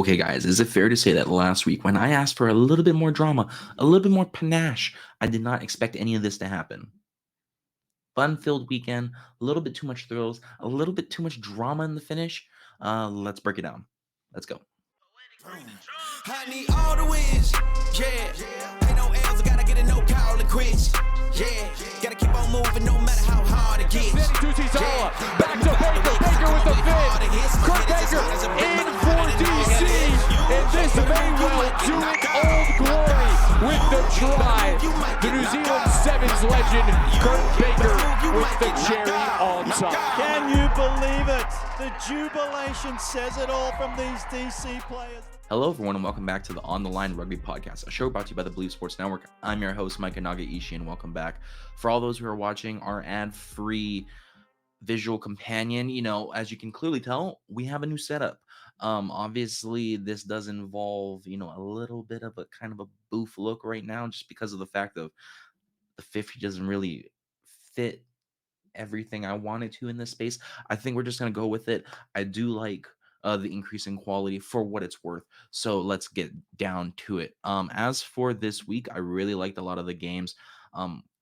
Okay, guys, is it fair to say that last week, when I asked for a little bit more drama, a little bit more panache, I did not expect any of this to happen? Fun-filled weekend, a little bit too much thrills, a little bit too much drama in the finish. Let's break it down. Let's go. I need all the wins, yeah. Ain't no L's, I gotta get a no call and quits, yeah. Gotta keep on moving no matter how hard it gets. Tucci-Zola, back to Baker, Baker with the fit. Kurt Baker in for DC, and this may well do it old glory with the try. The New Zealand Sevens legend, Kurt Baker with the cherry on top. Can you believe it? The jubilation says it all from these DC players. Hello, everyone, and welcome back to the On the Line Rugby Podcast, a show brought to you by the Believe Sports Network. I'm your host, Micah Nagaishi, and welcome back. For all those who are watching our ad-free visual companion, as you can clearly tell, we have a new setup. Obviously, this does involve, a little bit of a kind of a boof look right now, just because of the fact of the 50 doesn't really fit everything I wanted to in this space. I think we're just gonna go with it. I do like the increase in quality for what it's worth. So let's get down to it. As for this week, I really liked a lot of the games.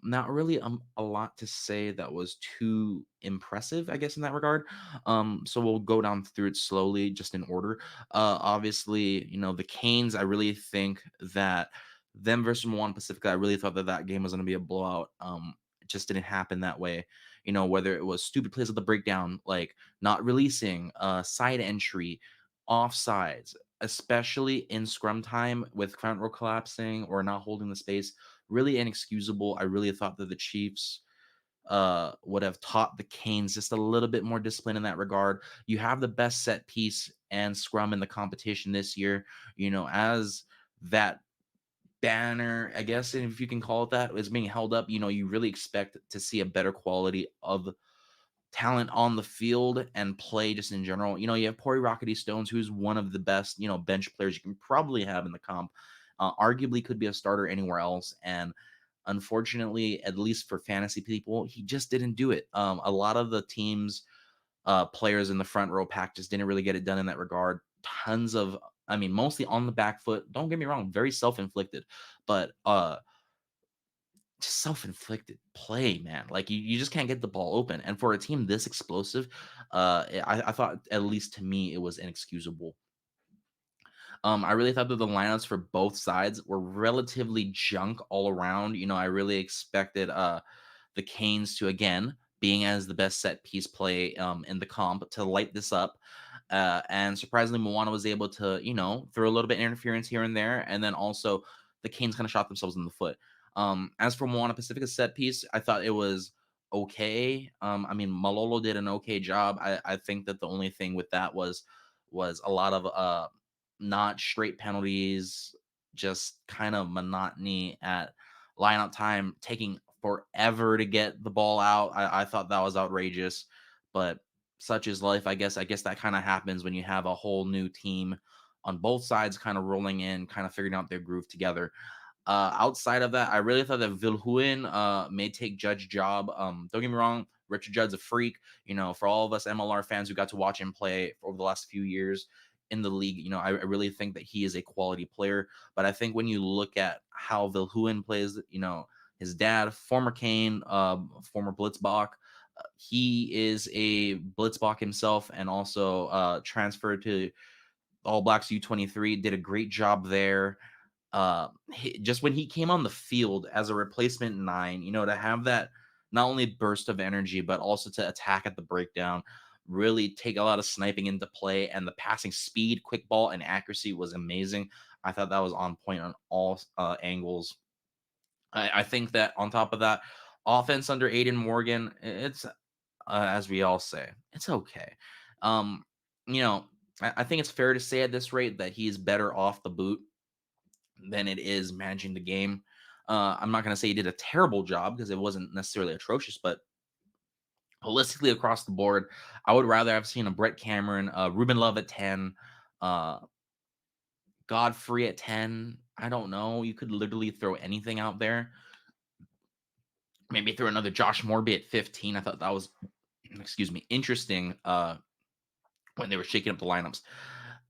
Not really a lot to say that was too impressive, I guess, in that regard. So we'll go down through it slowly, just in order. Obviously, the Canes, I really think that them versus Moana Pacifica, I really thought that game was going to be a blowout. It just didn't happen that way. Whether it was stupid plays at the breakdown, like not releasing, side entry, offsides, especially in scrum time with front row collapsing or not holding the space, really inexcusable. I really thought that the Chiefs would have taught the Canes just a little bit more discipline in that regard. You have the best set piece and scrum in the competition this year, as that banner, I guess, if you can call it that, is being held up, you really expect to see a better quality of talent on the field and play just in general. You have Pori Rockety Stones, who's one of the best, bench players you can probably have in the comp. Arguably could be a starter anywhere else. And unfortunately, at least for fantasy people, he just didn't do it. A lot of the teams, players in the front row pack just didn't really get it done in that regard. Tons of, mostly on the back foot. Don't get me wrong, very self-inflicted, but just self-inflicted play, man. Like you just can't get the ball open. And for a team this explosive, I thought, at least to me, it was inexcusable. I really thought that the lineups for both sides were relatively junk all around. I really expected the Canes to, again, being as the best set piece play in the comp, to light this up. And surprisingly, Moana was able to, throw a little bit of interference here and there. And then also the Canes kind of shot themselves in the foot. As for Moana Pacifica's set piece, I thought it was okay. Malolo did an okay job. I think that the only thing with that was a lot of not straight penalties, just kind of monotony at lineup time, taking forever to get the ball out. I thought that was outrageous, but such is life, I guess. I guess that kind of happens when you have a whole new team on both sides kind of rolling in, kind of figuring out their groove together. Outside of that, I really thought that Vilhuin may take Judge's job. Don't get me wrong, Richard Judd's a freak. For all of us MLR fans who got to watch him play over the last few years in the league, I really think that he is a quality player. But I think when you look at how Vilhuin plays, his dad, former Kane, former Blitzbach, he is a Blitzbach himself, and also transferred to All Blacks U23, did a great job there. Just when he came on the field as a replacement 9, to have that not only burst of energy, but also to attack at the breakdown, really take a lot of sniping into play, and the passing speed, quick ball, and accuracy was amazing. I thought that was on point on all angles. I think that on top of that, offense under Aiden Morgan, it's as we all say, it's okay. Um, you know, I think it's fair to say at this rate that he's better off the boot than it is managing the game. I'm not going to say he did a terrible job, because it wasn't necessarily atrocious, but holistically across the board, I would rather have seen a Brett Cameron, Ruben Love at 10, uh, Godfrey at 10. I don't know. You could literally throw anything out there. Maybe throw another Josh Morby at 15. I thought that was, excuse me, interesting when they were shaking up the lineups.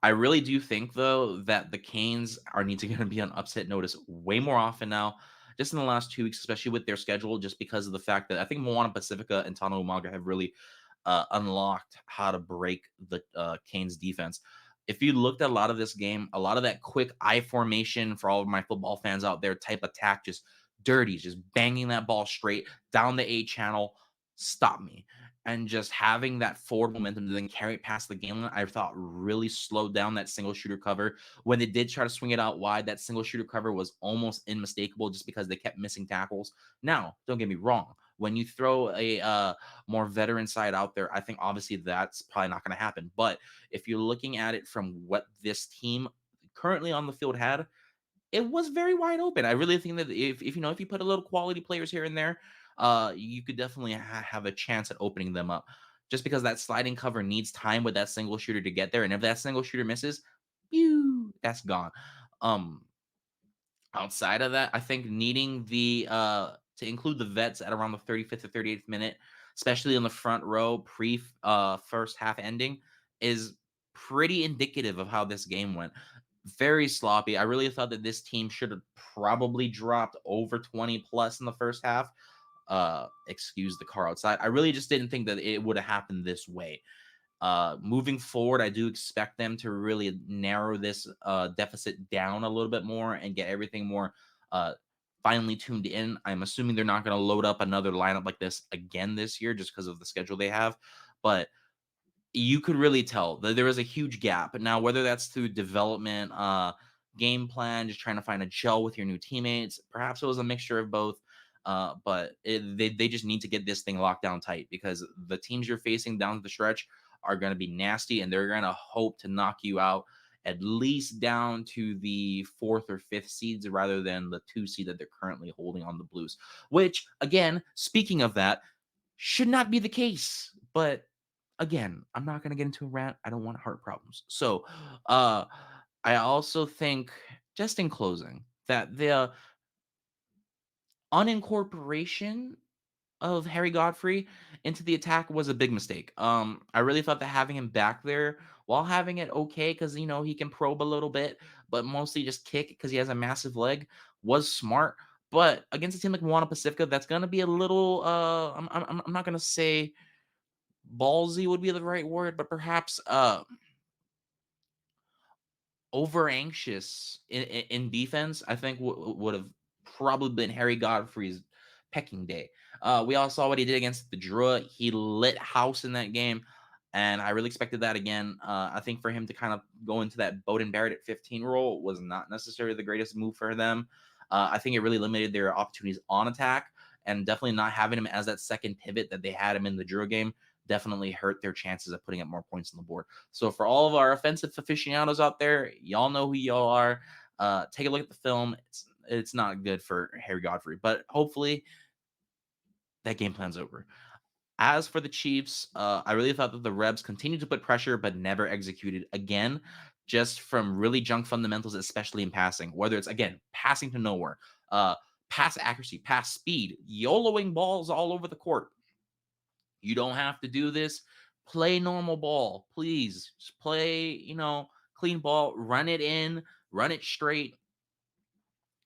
I really do think though that the Canes are need to gonna be on upset notice way more often now, just in the last 2 weeks, especially with their schedule, just because of the fact that I think Moana Pacifica and Tana Umaga have really unlocked how to break the Canes defense. If you looked at a lot of this game, a lot of that quick I formation for all of my football fans out there type attack, just dirty, just banging that ball straight down the A channel, stop me. And just having that forward momentum to then carry it past the game line, I thought really slowed down that single shooter cover. When they did try to swing it out wide, that single shooter cover was almost unmistakable just because they kept missing tackles. Now, don't get me wrong. When you throw a more veteran side out there, I think obviously that's probably not going to happen. But if you're looking at it from what this team currently on the field had, it was very wide open. I really think that if you know if you put a little quality players here and there, you could definitely have a chance at opening them up. Just because that sliding cover needs time with that single shooter to get there, and if that single shooter misses, pew, that's gone. Um, Outside of that, I think needing the to include the vets at around the 35th or 38th minute, especially in the front row pre first half ending, is pretty indicative of how this game went. Very sloppy. I really thought that this team should have probably dropped over 20 plus in the first half. Excuse the car outside. I really just didn't think that it would have happened this way. Moving forward, I do expect them to really narrow this deficit down a little bit more and get everything more uh, finely tuned in. I'm assuming they're not going to load up another lineup like this again this year just because of the schedule they have. But you could really tell that there is a huge gap. But now, whether that's through development, game plan, just trying to find a gel with your new teammates, perhaps it was a mixture of both. They just need to get this thing locked down tight because the teams you're facing down the stretch are going to be nasty and they're going to hope to knock you out at least down to the fourth or fifth seeds rather than the 2 seed that they're currently holding on the Blues. Which, again, speaking of that, should not be the case. But again, I'm not going to get into a rant. I don't want heart problems. So, uh, I also think, just in closing, that the unincorporation of Harry Godfrey into the attack was a big mistake. I really thought that having him back there, while having it okay, because he can probe a little bit, but mostly just kick because he has a massive leg, was smart. But against a team like Moana Pacifica, that's gonna be a little. I'm not gonna say ballsy would be the right word, but perhaps over anxious in defense, I think would have probably been Harry Godfrey's pecking day. We all saw what he did against the Drua. He lit house in that game, and I really expected that again. I think for him to kind of go into that Bowden Barrett at 15 role was not necessarily the greatest move for them. I think it really limited their opportunities on attack, and definitely not having him as that second pivot that they had him in the Drua game definitely hurt their chances of putting up more points on the board. So for all of our offensive aficionados out there, y'all know who y'all are. Take a look at the film. It's not good for Harry Godfrey, but hopefully that game plan's over. As for the Chiefs, I really thought that the Rebs continued to put pressure, but never executed again, just from really junk fundamentals, especially in passing. Whether it's again passing to nowhere, uh, pass accuracy, pass speed, YOLOing balls all over the court. You don't have to do this. Play normal ball, please. Just play, clean ball, run it in, run it straight.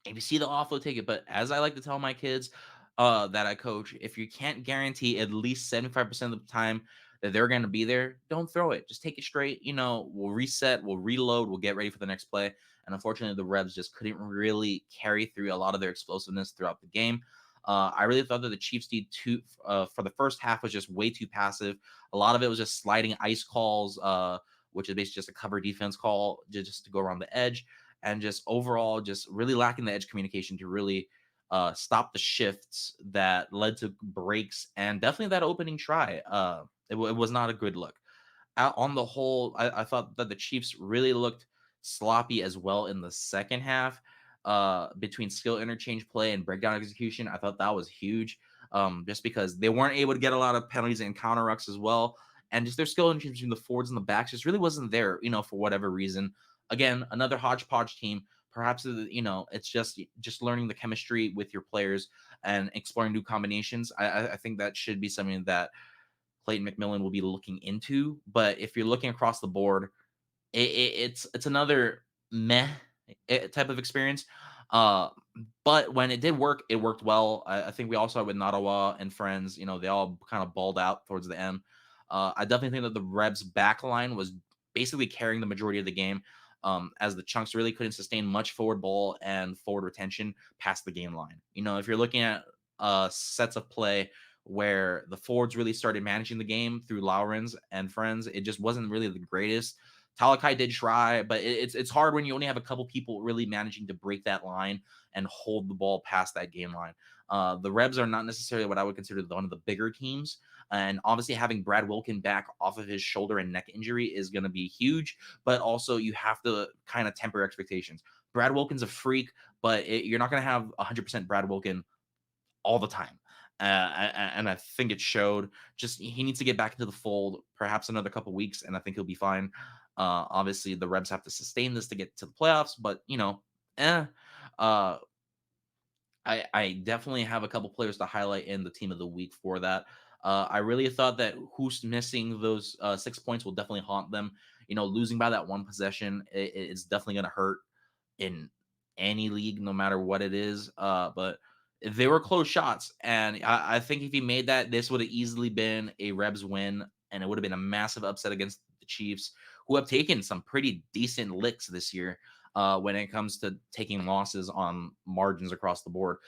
If you see the offload, take it. But as I like to tell my kids that I coach, if you can't guarantee at least 75% of the time that they're going to be there, don't throw it. Just take it straight. We'll reset, we'll reload, we'll get ready for the next play. And unfortunately, the Rebs just couldn't really carry through a lot of their explosiveness throughout the game. I really thought that the Chiefs D two for the first half was just way too passive. A lot of it was just sliding ice calls, which is basically just a cover defense call just to go around the edge and just overall just really lacking the edge communication to really stop the shifts that led to breaks and definitely that opening try. It was not a good look. On the whole, I thought that the Chiefs really looked sloppy as well in the second half. Between skill interchange play and breakdown execution, I thought that was huge. Just because they weren't able to get a lot of penalties and counter rucks as well, and just their skill interchange between the forwards and the backs just really wasn't there. For whatever reason. Again, another hodgepodge team. Perhaps it's just learning the chemistry with your players and exploring new combinations. I think that should be something that Clayton McMillan will be looking into. But if you're looking across the board, it's another meh type of experience. Uh, but when it did work, it worked well. I think we all saw it with Nadawa and friends. They all kind of balled out towards the end. I definitely think that the Rebs back line was basically carrying the majority of the game. As the chunks really couldn't sustain much forward ball and forward retention past the game line. If you're looking at sets of play where the forwards really started managing the game through Lowrens and friends, it just wasn't really the greatest. Talakai did try, but it's hard when you only have a couple people really managing to break that line and hold the ball past that game line. The Rebs are not necessarily what I would consider one of the bigger teams, and obviously having Brad Wilkin back off of his shoulder and neck injury is going to be huge. But also you have to kind of temper expectations. Brad Wilkin's a freak, but you're not going to have 100% Brad Wilkin all the time. And I think it showed. Just he needs to get back into the fold, perhaps another couple weeks, and I think he'll be fine. Obviously, the Rebs have to sustain this to get to the playoffs, but eh. Uh, I definitely have a couple players to highlight in the team of the week for that. I really thought that who's missing those 6 points will definitely haunt them. Losing by that one possession it's definitely going to hurt in any league, no matter what it is. But they were close shots, and I think if he made that, this would have easily been a Rebs win, and it would have been a massive upset against the Chiefs, who have taken some pretty decent licks this year when it comes to taking losses on margins across the board.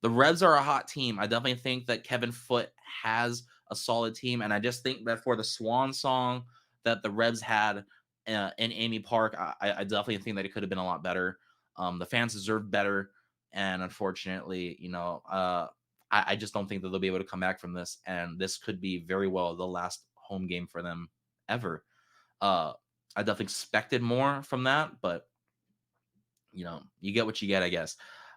The Revs are a hot team. I definitely think that Kevin Foote has a solid team, and I just think that for the swan song that the Revs had in Amy Park, I definitely think that it could have been a lot better. The fans deserve better, and unfortunately, I just don't think that they'll be able to come back from this, and this could be very well the last home game for them ever. Uh, I definitely expected more from that, but you get what you get, I guess.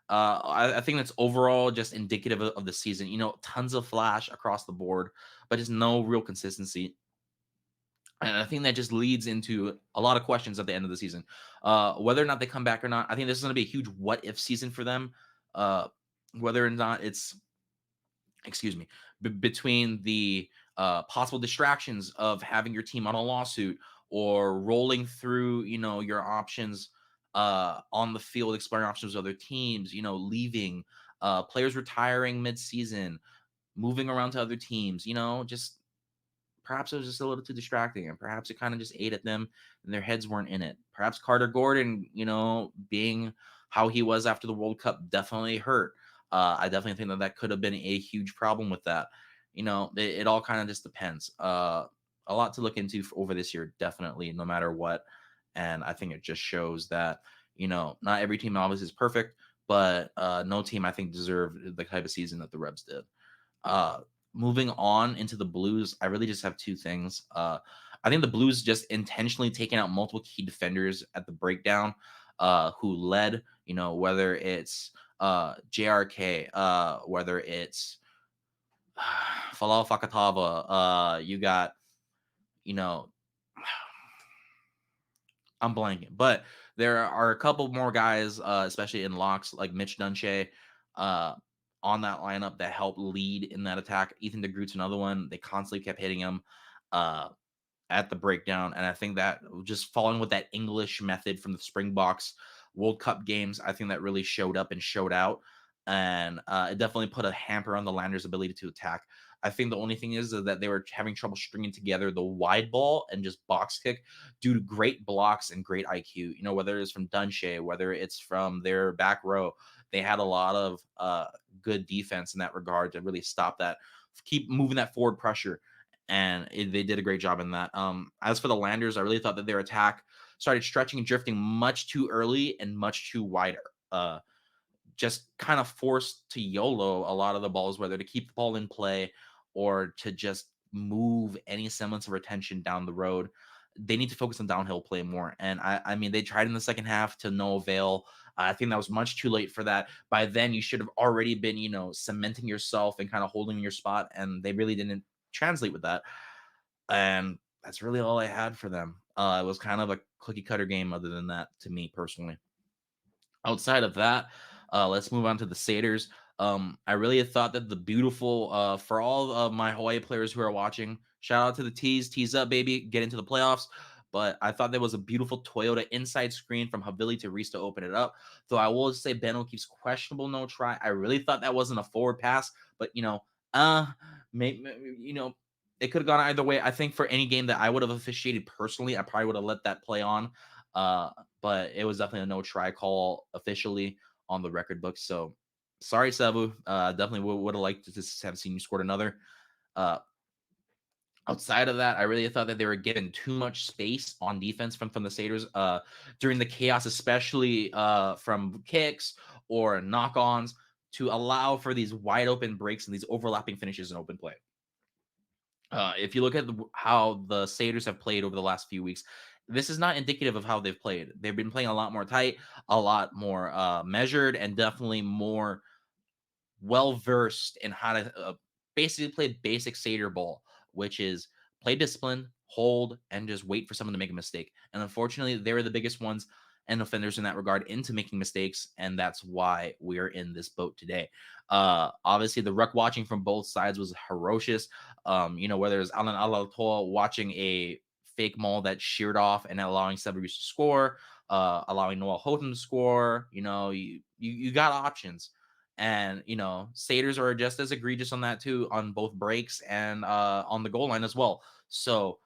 I think that's overall just indicative of the season. Tons of flash across the board, but just no real consistency. And I think that just leads into a lot of questions at the end of the season. Whether or not they come back or not, I think this is going to be a huge what if season for them. Uh, whether or not it's, excuse me, between the possible distractions of having your team on a lawsuit or rolling through, your options on the field, exploring options with other teams, leaving, players retiring mid-season, moving around to other teams, just perhaps it was just a little too distracting, and perhaps it kind of just ate at them and their heads weren't in it. Perhaps Carter Gordon, being how he was after the World Cup definitely hurt. I definitely think that that could have been a huge problem with that. It all kind of just depends. A lot to look into over this year, definitely, no matter what. And I think it just shows that, not every team obviously is perfect, but no team I think deserved the type of season that the Rebs did. Uh, Moving on into the Blues, I really just have two things. I think the Blues just intentionally taking out multiple key defenders at the breakdown, who led, whether it's JRK, whether it's Falal Fakatava, you got, you know, I'm blanking, but there are a couple more guys, especially in locks like Mitch Dunche, uh, on that lineup that helped lead in that attack. Ethan DeGroot's another one. They constantly kept hitting him uh, at the breakdown, and I think that just following with that English method from the Springboks World Cup games, I think that really showed up and showed out, and it definitely put a hamper on the Landers' ability to attack. I think the only thing is that they were having trouble stringing together the wide ball and just box kick due to great blocks and great IQ. Whether it's from Dunshea, whether it's from their back row, they had a lot of good defense in that regard to really stop that, keep moving that forward pressure. And they did a great job in that. As for the Landers, I really thought that their attack started stretching and drifting much too early and much too wider. Just kind of forced to YOLO a lot of the balls, whether to keep the ball in play or to just move any semblance of retention down the road. They need to focus on downhill play more. And I mean, they tried in the second half to no avail. I think that was much too late for that. By then, you should have already been, cementing yourself and kind of holding your spot. And they really didn't translate with that. And that's really all I had for them. It was kind of a cookie cutter game, other than that, to me personally. Outside of that, let's move on to the Satyrs. I really thought that the beautiful, for all of my Hawaii players who are watching, shout out to the Tees up, baby, get into the playoffs. but I thought there was a beautiful Toyota inside screen from Havili to Reese to open it up. Though I will say Ben O'Keefe's questionable no try. I really thought that wasn't a forward pass, but uh, maybe it could have gone either way. I think for any game that I would have officiated personally, I probably would have let that play on. Uh, but it was definitely a no try call officially on the record book. So sorry, Sabu. Definitely would have liked to just have seen you scored another. Uh, Outside of that, I really thought that they were given too much space on defense from the Satyrs during the chaos, especially from kicks or knock-ons, to allow for these wide open breaks and these overlapping finishes in open play. If you look at how the Satyrs have played over the last few weeks, this is not indicative of how they've played. They've been playing a lot more tight, a lot more measured, and definitely more well versed in how to basically play basic Satyr ball, which is play discipline, hold, and just wait for someone to make a mistake. And unfortunately, they were the biggest ones and offenders in that regard into making mistakes, and that's why we're in this boat today. Obviously, the ruck watching from both sides was ferocious. Whether it's Alan Alatoa watching a fake maul that sheared off and allowing Severus to score, allowing Noel Houghton to score. You got options. And Satyrs are just as egregious on that too, on both breaks and on the goal line as well. So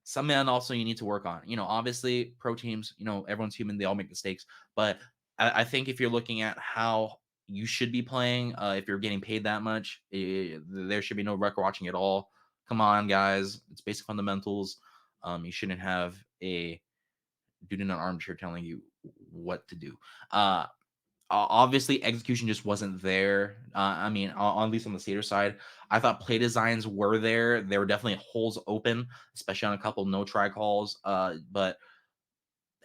some men also you need to work on. Obviously pro teams, everyone's human, they all make mistakes. But I think if you're looking at how you should be playing, if you're getting paid that much, there should be no record watching at all. Come on, guys. It's basic fundamentals. You shouldn't have a dude in an armchair telling you what to do. Obviously execution just wasn't there. I mean, at least on the Satyr side, I thought play designs were there. There were definitely holes open, especially on a couple no try calls. But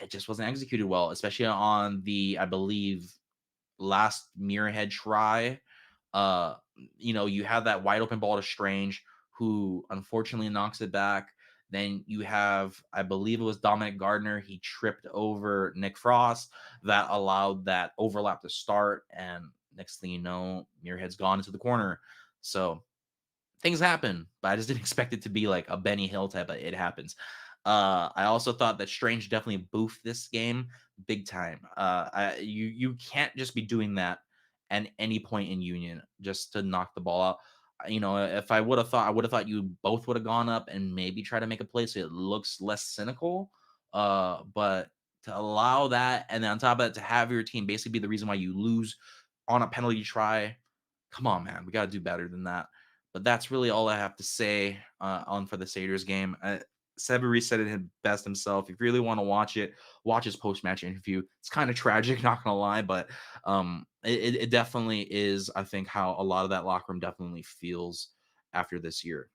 it just wasn't executed well, especially on the, I believe, last mirrorhead try. Uh, you have that wide open ball to Strange, who unfortunately knocks it back. Then you have, I believe it was Dominic Gardner. He tripped over Nick Frost. That allowed that overlap to start. And next thing you know, Mirrorhead's gone into the corner. So things happen, but I just didn't expect it to be like a Benny Hill type. But it happens. I also thought that Strange definitely boofed this game big time. You can't just be doing that at any point in Union just to knock the ball out. If I would have thought, I would have thought you both would have gone up and maybe try to make a play so it looks less cynical. But to allow that, and then on top of that, to have your team basically be the reason why you lose on a penalty try, come on, man, we got to do better than that. But that's really all I have to say on for the Satyrs game. Severy said it best himself. If you really want to watch it, watch his post match interview. It's kind of tragic, not gonna lie, but it definitely is. I think how a lot of that locker room definitely feels after this year.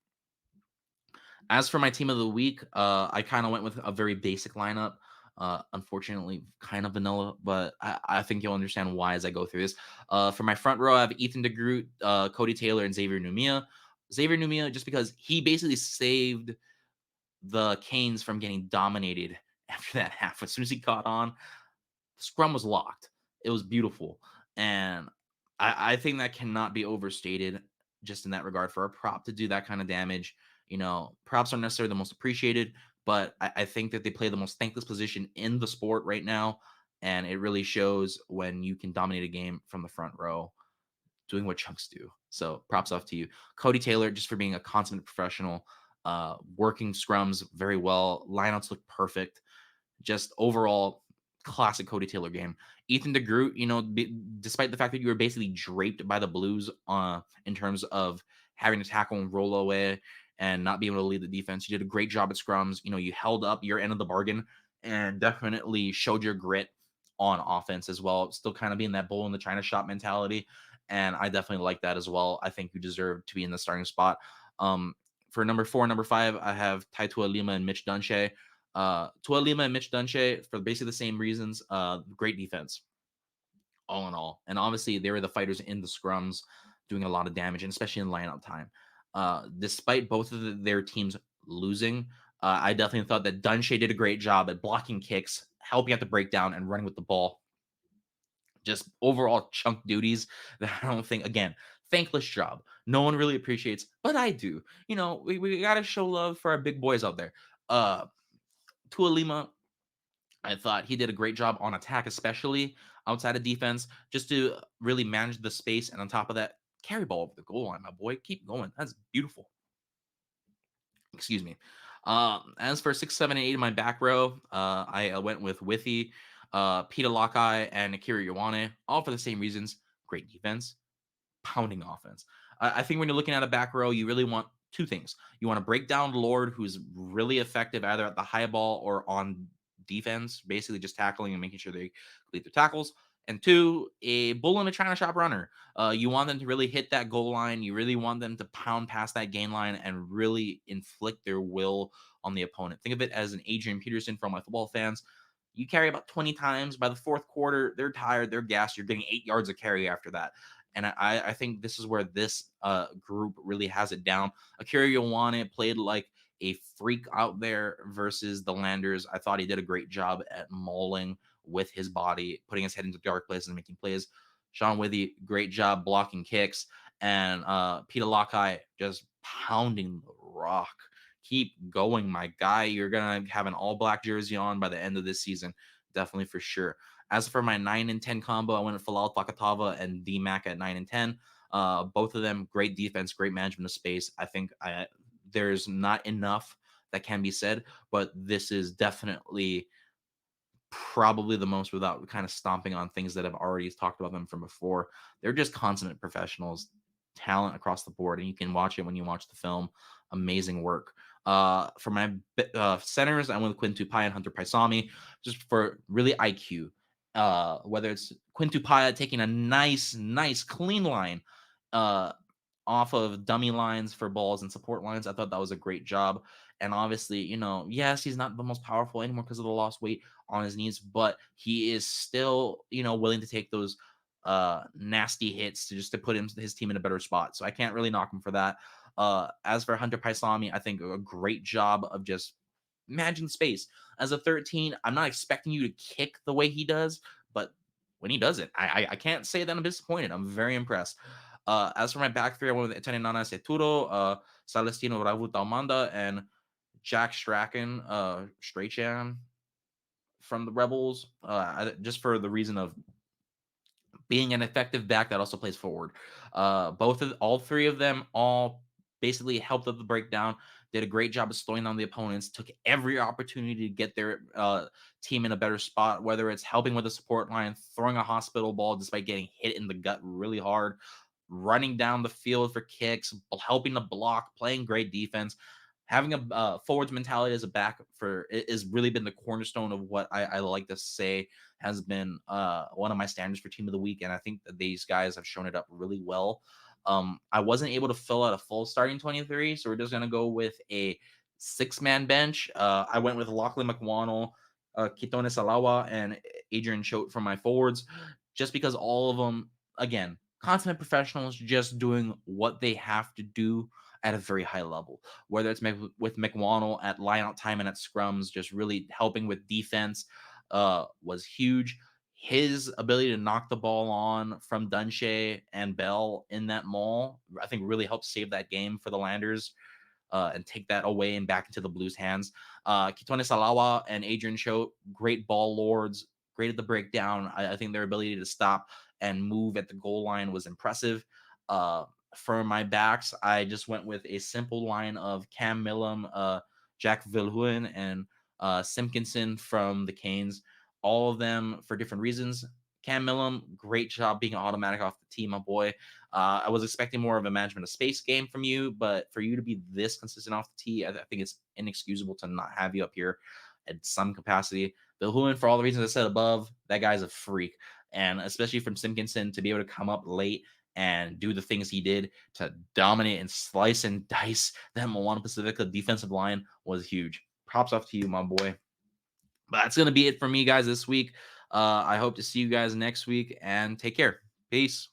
As for my team of the week, I kind of went with a very basic lineup. Unfortunately, kind of vanilla, but I think you'll understand why as I go through this. For my front row, I have Ethan DeGroot, Cody Taylor, and Xavier Numia. Xavier Numia, just because he basically saved the Canes from getting dominated after that half. As soon as he caught on, the scrum was locked. It was beautiful. And I think that cannot be overstated just in that regard for a prop to do that kind of damage. Props aren't necessarily the most appreciated, but I think that they play the most thankless position in the sport right now. And it really shows when you can dominate a game from the front row doing what chunks do. So props off to you. Cody Taylor, just for being a consummate professional, working scrums very well. Lineouts look perfect. Just overall classic Cody Taylor game. Ethan DeGroot, despite the fact that you were basically draped by the Blues in terms of having to tackle and roll away and not being able to lead the defense, you did a great job at scrums. You held up your end of the bargain and definitely showed your grit on offense as well. Still kind of being that bull in the China shop mentality. And I definitely like that as well. I think you deserve to be in the starting spot. For number 4 and number 5, I have Taitua Lima and Mitch Dunshea. Tua Lima and Mitch Dunshea for basically the same reasons. Great defense, all in all. And obviously, they were the fighters in the scrums doing a lot of damage, and especially in lineout time. Despite both of their teams losing, I definitely thought that Dunshea did a great job at blocking kicks, helping at the breakdown, and running with the ball. Just overall chunk duties that I don't think, again, thankless job. No one really appreciates, but I do. We got to show love for our big boys out there. Tua Lima, I thought he did a great job on attack, especially outside of defense, just to really manage the space. And on top of that, carry ball over the goal line, my boy. Keep going. That's beautiful. Excuse me. As for 6, 7, and 8 in my back row, I went with Withy, Peter Lockeye, and Akira Iwane, all for the same reasons. Great defense, pounding offense. I think when you're looking at a back row, you really want two things. You want to break down Lord, who's really effective either at the high ball or on defense, basically just tackling and making sure they complete their tackles. And two, a bull in a china shop runner. You want them to really hit that goal line. You really want them to pound past that gain line and really inflict their will on the opponent. Think of it as an Adrian Peterson for all my football fans. You carry about 20 times. By the fourth quarter, they're tired, they're gassed. You're getting 8 yards of carry after that. And I think this is where this group really has it down. Akira Ioane played like a freak out there versus the Landers. I thought he did a great job at mauling with his body, putting his head into dark places and making plays. Sean Withy, great job blocking kicks. And Peter Lockeye just pounding the rock. Keep going, my guy. You're going to have an all black jersey on by the end of this season. Definitely for sure. As for my 9 and 10 combo, I went with Falal Fakatava and D-Mac at 9 and 10. Both of them, great defense, great management of space. I think there's not enough that can be said, but this is definitely probably the most without kind of stomping on things that I've already talked about them from before. They're just consummate professionals, talent across the board, and you can watch it when you watch the film. Amazing work. For my centers, I went with Quinn Tupai and Hunter Paisami, just for really IQ. Whether it's Quinn Tupai taking a nice, clean line uh, off of dummy lines for balls and support lines. I thought that was a great job. And obviously, yes, he's not the most powerful anymore because of the lost weight on his knees, but he is still, willing to take those nasty hits to put his team in a better spot. So I can't really knock him for that. As for Hunter Paisami, I think a great job of just managing space. As a 13, I'm not expecting you to kick the way he does, but when he does it, I can't say that I'm disappointed. I'm very impressed. As for my back three, I went with Etanenana Seturo, Celestino Ravuta Almanda, and Jack Strachan, Strachan from the Rebels, just for the reason of being an effective back that also plays forward. All three of them all basically helped up the breakdown, did a great job of slowing down the opponents, took every opportunity to get their team in a better spot, whether it's helping with the support line, throwing a hospital ball despite getting hit in the gut really hard, running down the field for kicks, helping to block, playing great defense. Having a forwards mentality as a back for it has really been the cornerstone of what I like to say has been one of my standards for team of the week, and I think that these guys have shown it up really well. I wasn't able to fill out a full starting 23, so we're just gonna go with a 6-man bench. I went with Lockley McWannell, Kitone Salawa, and Adrian Choate from my forwards, just because all of them, again, consummate professionals, just doing what they have to do at a very high level. Whether it's with McWannell at lineout time and at scrums, just really helping with defense was huge. His ability to knock the ball on from Dunshea and Bell in that maul, I think really helped save that game for the Landers and take that away and back into the Blues' hands. Kitone Salawa and Adrian Choate, great ball lords, great at the breakdown. I think their ability to stop and move at the goal line was impressive. For my backs, I just went with a simple line of Cam Millam, Jack Vilhoen, and Simpkinson from the Canes. All of them for different reasons. Cam Millam, great job being automatic off the tee, my boy. I was expecting more of a management of space game from you, but for you to be this consistent off the tee, I think it's inexcusable to not have you up here at some capacity. Vilhoen, for all the reasons I said above, that guy's a freak. And especially from Simpkinson to be able to come up late and do the things he did to dominate and slice and dice that Moana Pacifica defensive line was huge. Props off to you, my boy. But that's going to be it for me, guys, this week. I hope to see you guys next week and take care. Peace.